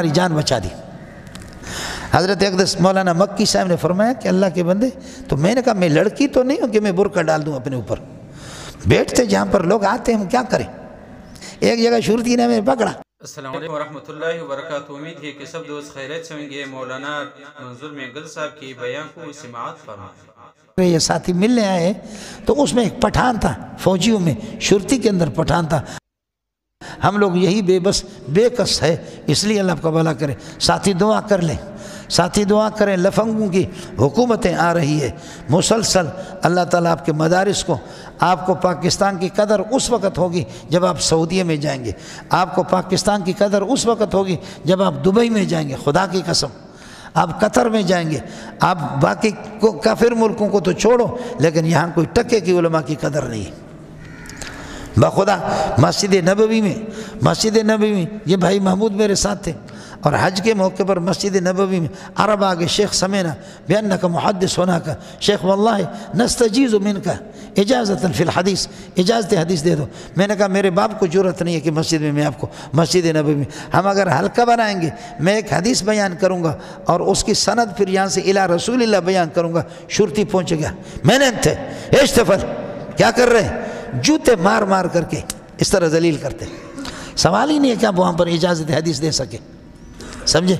ہماری جان بچا دی۔ حضرت اقدس مولانا مکی صاحب نے فرمایا کہ اللہ کے بندے، تو میں نے کہا میں لڑکی تو نہیں ہوں کہ میں برقع ڈال دوں اپنے اوپر، بیٹھتے جہاں پر لوگ آتے ہیں ہم کیا کریں۔ ایک جگہ شورتی نے ہمیں پکڑا۔ السلام علیکم ورحمۃ اللہ وبرکاتہ۔ امید ہے کہ سب دوست خیریت سے ہوں گے۔ مولانا منظور مینگل صاحب کی بیان کو سماعت فرمائیں۔ یہ ساتھی ملنے آئے تو اس میں ایک پٹھان تھا، فوجیوں میں شرطی کے اندر پٹھان تھا۔ ہم لوگ یہی بے کس ہے، اس لیے اللہ کا بھلا کرے۔ ساتھی دعا کر لیں، ساتھی دعا کریں۔ لفنگوں کی حکومتیں آ رہی ہے مسلسل۔ اللہ تعالیٰ آپ کے مدارس کو، آپ کو پاکستان کی قدر اس وقت ہوگی جب آپ سعودیہ میں جائیں گے، آپ کو پاکستان کی قدر اس وقت ہوگی جب آپ دبئی میں جائیں گے، خدا کی قسم آپ قطر میں جائیں گے، آپ باقی کافر ملکوں کو تو چھوڑو، لیکن یہاں کوئی ٹکے کی علماء کی قدر نہیں ہے۔ بخدا مسجد نبوی میں یہ بھائی محمود میرے ساتھ تھے، اور حج کے موقع پر مسجد نبوی میں عرب آگے شیخ سمینا بأنک محدث ہونا کا، شیخ واللہ نستجیز منک اجازت فی الحدیث، اجازت حدیث دے دو۔ میں نے کہا میرے باپ کو جرت نہیں ہے کہ مسجد میں آپ کو، مسجد نبوی میں ہم اگر حلقہ بنائیں گے، میں ایک حدیث بیان کروں گا اور اس کی سند پھر یہاں سے الی رسول اللہ بیان کروں گا، شرطی پہنچ گیا، میں نے تھے اشتفل کیا کر رہے ہیں، جوتے مار مار کر کے اس طرح ذلیل کرتے۔ سوال ہی نہیں ہے کہ آپ وہاں پر اجازت حدیث دے سکے، سمجھے۔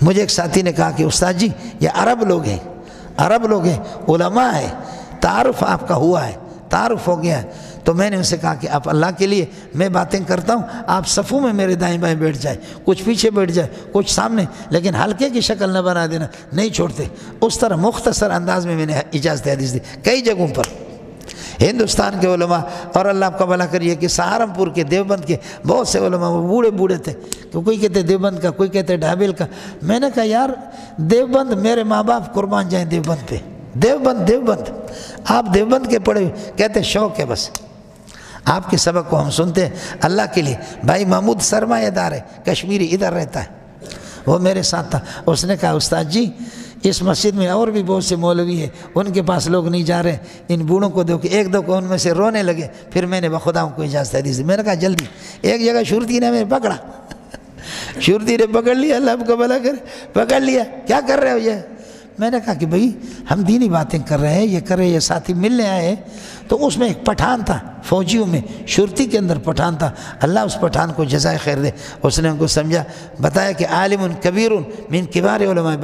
مجھے ایک ساتھی نے کہا کہ استاد جی یہ عرب لوگ ہیں، علماء ہیں، تعارف آپ کا ہوا ہے، تعارف ہو گیا ہے۔ تو میں نے ان سے کہا کہ آپ اللہ کے لیے میں باتیں کرتا ہوں، آپ صفوں میں میرے دائیں بائیں بیٹھ جائیں، کچھ پیچھے بیٹھ جائے، کچھ سامنے، لیکن حلقے کی شکل نہ بنا دینا، نہیں چھوڑتے۔ اس طرح مختصر انداز میں نے اجازت حدیث دی کئی جگہوں پر۔ ہندوستان کے علماء، اور اللہ آپ کا بھلا کریے کہ سہارنپور کے دیوبند کے بہت سے علماء وہ بوڑھے تھے، کہ کوئی کہتے دیوبند کا، کوئی کہتے ڈھابیل کا۔ میں نے کہا یار دیوبند، میرے ماں باپ قربان جائیں دیوبند پہ، دیوبند آپ دیوبند کے پڑھے ہوئے، کہتے شوق ہے بس، آپ کے سبق کو ہم سنتے ہیں اللہ کے لیے۔ بھائی محمود سرمایہ دار ہے، کشمیری، ادھر رہتا ہے، وہ میرے ساتھ تھا۔ اس نے کہا استاد جی اس مسجد میں اور بھی بہت سے مولوی ہیں، ان کے پاس لوگ نہیں جا رہے، ان بوڑھوں کو دیکھ کے ایک دو کو ان میں سے رونے لگے۔ پھر میں نے بخدا ان کو اجازت حدیث دی۔ میں نے کہا جلدی، ایک جگہ شورتی نے ہمیں پکڑا، شورتی نے پکڑ لیا، اللہ آپ کو بھلا کرے، پکڑ لیا، کیا کر رہے ہو یہ؟ میں نے کہا کہ بھئی ہم دینی باتیں کر رہے ہیں، یہ کر رہے ہیں، یہ ساتھی ملنے آئے تو اس میں ایک پٹھان تھا، فوجیوں میں شرطی کے اندر پٹھان تھا، اللہ اس پٹھان کو جزائے خیر دے۔ اس نے ان کو سمجھا، بتایا کہ عالم کبیر من کبار علماء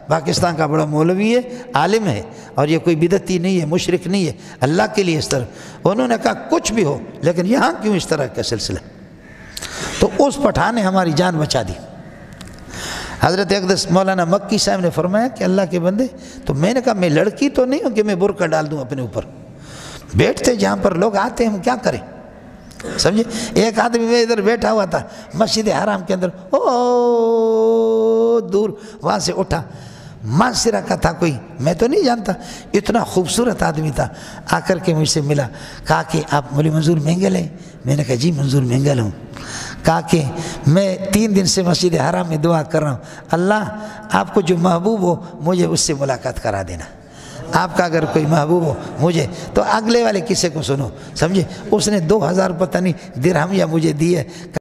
پاکستان کا بڑا مولوی ہے، عالم ہے، اور یہ کوئی بدعتی نہیں ہے، مشرک نہیں ہے، اللہ کے لیے اس طرح۔ انہوں نے کہا کچھ بھی ہو لیکن یہاں کیوں اس طرح کا سلسلہ؟ تو اس پٹھان نے ہماری جان بچا دی۔ حضرت اقدس مولانا مکی صاحب نے فرمایا کہ اللہ کے بندے، تو میں نے کہا میں لڑکی تو نہیں ہوں کہ میں برقع ڈال دوں اپنے اوپر، بیٹھتے جہاں پر لوگ آتے ہیں ہم کیا کریں، سمجھے۔ ایک آدمی میں ادھر بیٹھا ہوا تھا مسجد حرام کے اندر، دور وہاں سے اٹھا، مانسرا کا تھا کوئی، میں تو نہیں جانتا، اتنا خوبصورت آدمی تھا، آ کر کے مجھ سے ملا، کہا کہ آپ مولوی منظور مینگل ہیں؟ میں نے کہا جی منظور مینگل ہوں۔ کہا کہ میں 3 دن سے مسجد حرام میں دعا کر رہا ہوں، اللہ آپ کو جو محبوب ہو مجھے اس سے ملاقات کرا دینا، آپ کا اگر کوئی محبوب ہو مجھے، تو اگلے والے کسے کو سنو، سمجھے۔ اس نے 2000 پتہ نہیں درہم یا مجھے دیے۔